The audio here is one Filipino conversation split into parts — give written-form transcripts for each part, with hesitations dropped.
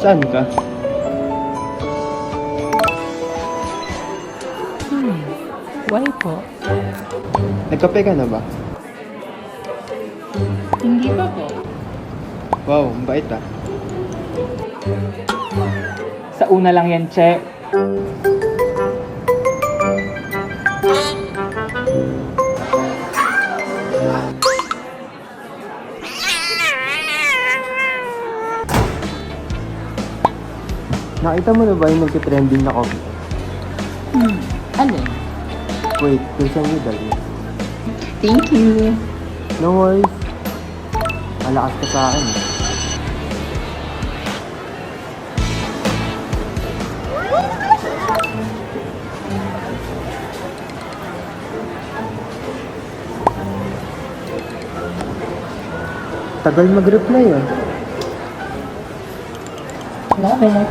Saan ka? Why po? Nagkape ka na ba? Hindi pa po. Wow, ang bait ah. Sa una lang yan, Che. Nakita mo na ba yung nagtitrending na coffee? Alin? Wait, Christian Nidal. Thank you. No worries. Malakas ka sa akin eh. Tagal mag-reply ah. Love it.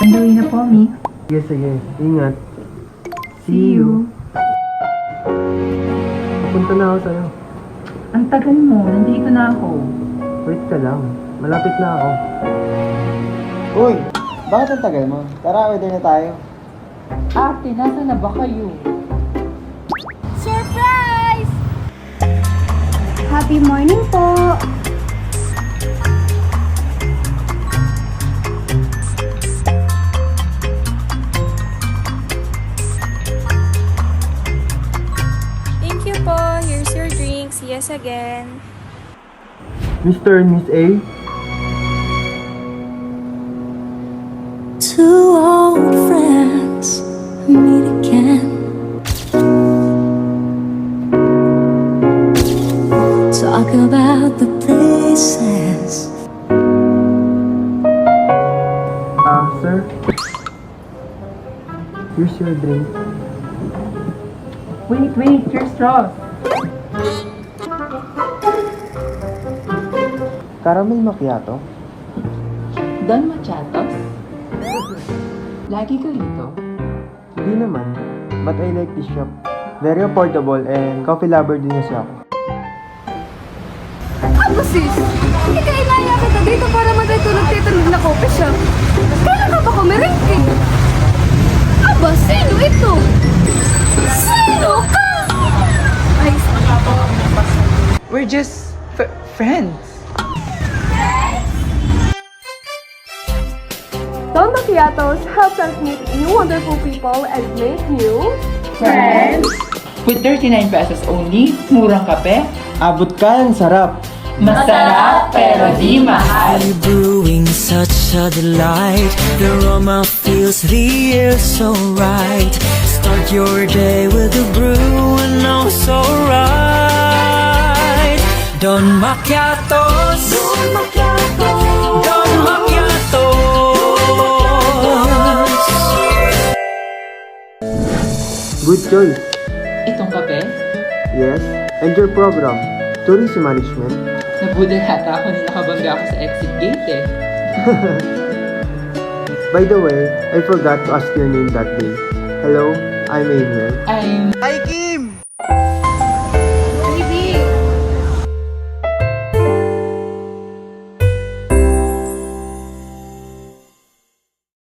Anduin na po, Mi. Sige. Ingat. See you. Papunta na ako sa'yo. Ang tagal mo. Nandito na ako. Wait ka lang. Malapit na ako. Uy! Bakit ang tagal mo? Tara, order na tayo. Ate, nasa na ba kayo? Surprise! Happy morning po! Thank you po. Here's your drink. See us again. Mr. and Miss A? Two old friends meet again. Talk about the places. Sir? Here's your drink. Wait. Your straws. Caramel macchiato? Don Machatos? Lagi ka rito? Hindi naman. But I like this shop. Very affordable and coffee lover din kasi ako. Ano sis? Ikainaya kita dito para matutulog-titulog na coffee shop. Kailan ka ba kumirengke? Aba, sino ito? Sino ka? Ay, We're just friends. Don Macchiatos helps us meet new wonderful people and make new Friends? With 39 pesos only, murang kape, Abot ka, ang sarap! masarap pero di mahal. Brewing such a delight. The aroma fills the air so right. Start your day with a brew and oh so right. Don Macchiatos. Don Macchiatos. Don Macchiatos. Good choice! Itong kape, Yes? And your program? Tourism Management? nabudol hata ako na nakabangga ako sa exit gate eh. By the way, I forgot to ask your name that day. Hello, I'm Emil. I'm... Hi, Kim!